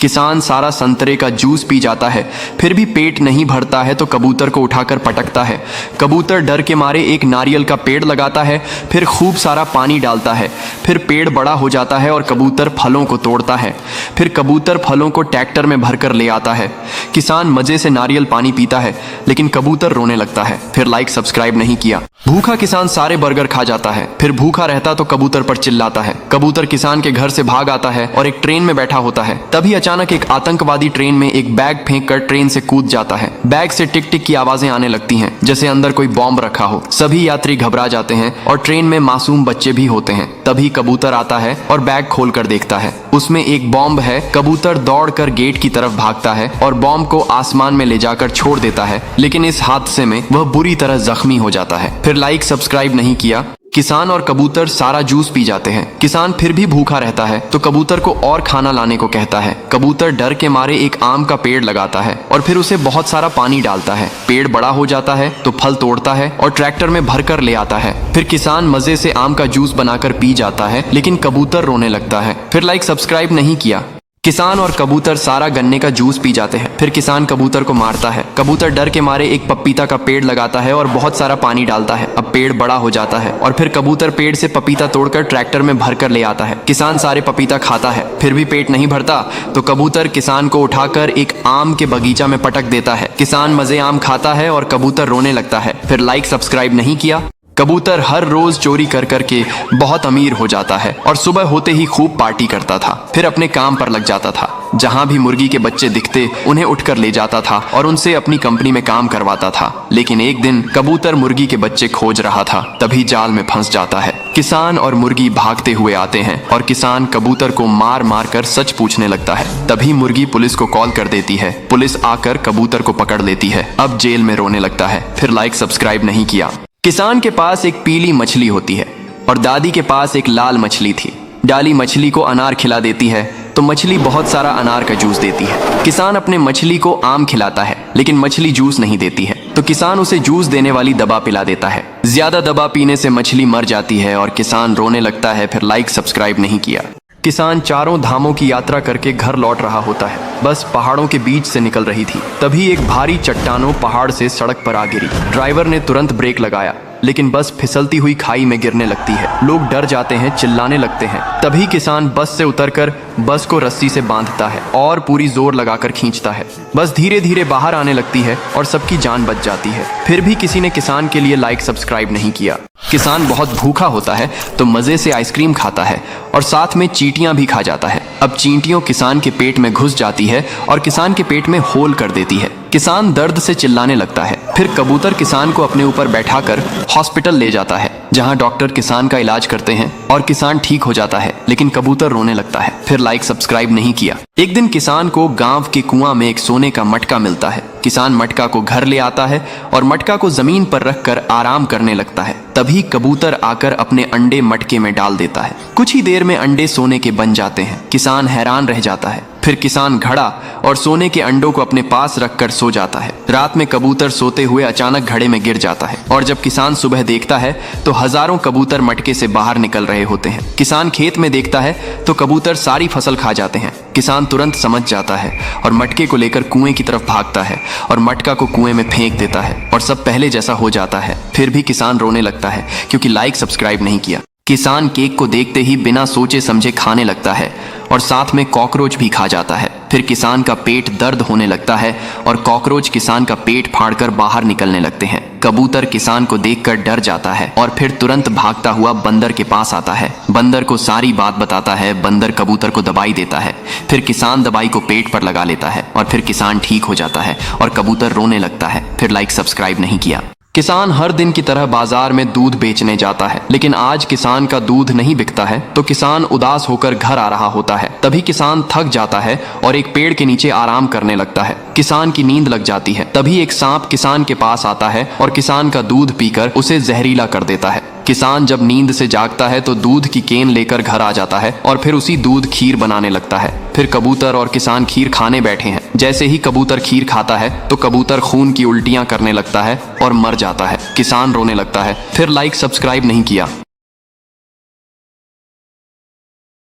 किसान सारा संतरे का जूस पी जाता है, फिर भी पेट नहीं भरता है तो कबूतर को उठाकर पटकता है। कबूतर डर के मारे एक नारियल का पेड़ लगाता है, फिर खूब सारा पानी डालता है। फिर पेड़ बड़ा हो जाता है और कबूतर फलों को तोड़ता है। फिर कबूतर फलों को ट्रैक्टर में भरकर ले आता है। किसान मजे से नारियल पानी पीता है, लेकिन कबूतर रोने लगता है। फिर लाइक सब्सक्राइब नहीं किया। भूखा किसान सारे बर्गर खा जाता है, फिर भूखा रहता तो कबूतर पर चिल्लाता है। कबूतर किसान के घर से भाग आता है और एक ट्रेन में बैठा होता है। तभी अचानक एक आतंकवादी ट्रेन में एक बैग फेंककर ट्रेन से कूद जाता है। बैग से टिक टिक की आवाजें आने लगती हैं, जैसे अंदर कोई बॉम्ब रखा हो। सभी यात्री घबरा जाते हैं और ट्रेन में मासूम बच्चे भी होते हैं। तभी कबूतर आता है और बैग खोल कर देखता है, उसमें एक बॉम्ब है। कबूतर दौड़कर गेट की तरफ भागता है और बॉम्ब को आसमान में ले जाकर छोड़ देता है, लेकिन इस हादसे में वह बुरी तरह जख्मी हो जाता है। फिर लाइक सब्सक्राइब नहीं किया। किसान और कबूतर सारा जूस पी जाते हैं। किसान फिर भी भूखा रहता है तो कबूतर को और खाना लाने को कहता है। कबूतर डर के मारे एक आम का पेड़ लगाता है और फिर उसे बहुत सारा पानी डालता है। पेड़ बड़ा हो जाता है तो फल तोड़ता है और ट्रैक्टर में भरकर ले आता है। फिर किसान मजे से आम का जूस बनाकर पी जाता है, लेकिन कबूतर रोने लगता है। फिर लाइक सब्सक्राइब नहीं किया। किसान और कबूतर सारा गन्ने का जूस पी जाते हैं। फिर किसान कबूतर को मारता है। कबूतर डर के मारे एक पपीता का पेड़ लगाता है और बहुत सारा पानी डालता है। अब पेड़ बड़ा हो जाता है और फिर कबूतर पेड़ से पपीता तोड़कर ट्रैक्टर में भरकर ले आता है। किसान सारे पपीता खाता है, फिर भी पेट नहीं भरता तो कबूतर किसान को उठाकर एक आम के बगीचा में पटक देता है। किसान मजे आम खाता है और कबूतर रोने लगता है। फिर लाइक सब्सक्राइब नहीं किया। कबूतर हर रोज चोरी कर करके बहुत अमीर हो जाता है और सुबह होते ही खूब पार्टी करता था। फिर अपने काम पर लग जाता था। जहां भी मुर्गी के बच्चे दिखते उन्हें उठकर ले जाता था और उनसे अपनी कंपनी में काम करवाता था। लेकिन एक दिन कबूतर मुर्गी के बच्चे खोज रहा था, तभी जाल में फंस जाता है। किसान और मुर्गी भागते हुए आते हैं और किसान कबूतर को मार मार कर सच पूछने लगता है। तभी मुर्गी पुलिस को कॉल कर देती है। पुलिस आकर कबूतर को पकड़ लेती है। अब जेल में रोने लगता है। फिर लाइक सब्सक्राइब नहीं किया। किसान के पास एक पीली मछली होती है और दादी के पास एक लाल मछली थी। डाली मछली को अनार खिला देती है तो मछली बहुत सारा अनार का जूस देती है। किसान अपने मछली को आम खिलाता है, लेकिन मछली जूस नहीं देती है, तो किसान उसे जूस देने वाली दवा पिला देता है। ज्यादा दवा पीने से मछली मर जाती है और किसान रोने लगता है। फिर लाइक सब्सक्राइब नहीं किया। किसान चारों धामों की यात्रा करके घर लौट रहा होता है। बस पहाड़ों के बीच से निकल रही थी। तभी एक भारी चट्टानों पहाड़ से सड़क पर आ गिरी। ड्राइवर ने तुरंत ब्रेक लगाया, लेकिन बस फिसलती हुई खाई में गिरने लगती है। लोग डर जाते हैं, चिल्लाने लगते हैं। तभी किसान बस से उतरकर बस को रस्सी से बांधता है और पूरी जोर लगाकर खींचता है। बस धीरे धीरे बाहर आने लगती है और सबकी जान बच जाती है। फिर भी किसी ने किसान के लिए लाइक सब्सक्राइब नहीं किया। किसान बहुत भूखा होता है तो मजे से आइसक्रीम खाता है और साथ में चींटियां भी खा जाता है। अब चींटियों किसान के पेट में घुस जाती है और किसान के पेट में होल कर देती है। किसान दर्द से चिल्लाने लगता है। फिर कबूतर किसान को अपने ऊपर बैठाकर हॉस्पिटल ले जाता है, जहां डॉक्टर किसान का इलाज करते हैं और किसान ठीक हो जाता है, लेकिन कबूतर रोने लगता है। फिर लाइक सब्सक्राइब नहीं किया। एक दिन किसान को गांव के कुआं में एक सोने का मटका मिलता है। किसान मटका को घर ले आता है और मटका को जमीन पर रखकर आराम करने लगता है। तभी कबूतर आकर अपने अंडे मटके में डाल देता है। कुछ ही देर में अंडे सोने के बन जाते हैं। किसान हैरान रह जाता है। फिर किसान घड़ा और सोने के अंडों को अपने पास रखकर सो जाता है। रात में कबूतर सोते हुए अचानक घड़े में गिर जाता है और जब किसान सुबह देखता है तो हजारों कबूतर मटके से बाहर निकल रहे होते हैं। किसान खेत में देखता है तो कबूतर सारी फसल खा जाते हैं। किसान तुरंत समझ जाता है और मटके को लेकर कुएं की तरफ भागता है और मटका को कुएं में फेंक देता है और सब पहले जैसा हो जाता है। फिर भी किसान रोने लगता है क्योंकि लाइक सब्सक्राइब नहीं किया। किसान केक को देखते ही बिना सोचे समझे खाने लगता है और साथ में कॉकरोच भी खा जाता है। फिर किसान का पेट दर्द होने लगता है और कॉकरोच किसान का पेट फाड़कर बाहर निकलने लगते हैं। कबूतर किसान को देखकर डर जाता है और फिर तुरंत भागता हुआ बंदर के पास आता है। बंदर को सारी बात बताता है। बंदर कबूतर को दवाई देता है। फिर किसान दवाई को पेट पर लगा लेता है और फिर किसान ठीक हो जाता है और कबूतर रोने लगता है। फिर लाइक सब्सक्राइब नहीं किया। किसान हर दिन की तरह बाजार में दूध बेचने जाता है, लेकिन आज किसान का दूध नहीं बिकता है तो किसान उदास होकर घर आ रहा होता है। तभी किसान थक जाता है और एक पेड़ के नीचे आराम करने लगता है। किसान की नींद लग जाती है। तभी एक सांप किसान के पास आता है और किसान का दूध पीकर उसे जहरीला कर देता है। किसान जब नींद से जागता है तो दूध की केन लेकर घर आ जाता है और फिर उसी दूध खीर बनाने लगता है। फिर कबूतर और किसान खीर खाने बैठे हैं। जैसे ही कबूतर खीर खाता है तो कबूतर खून की उल्टियां करने लगता है और मर जाता है। किसान रोने लगता है। फिर लाइक सब्सक्राइब नहीं किया।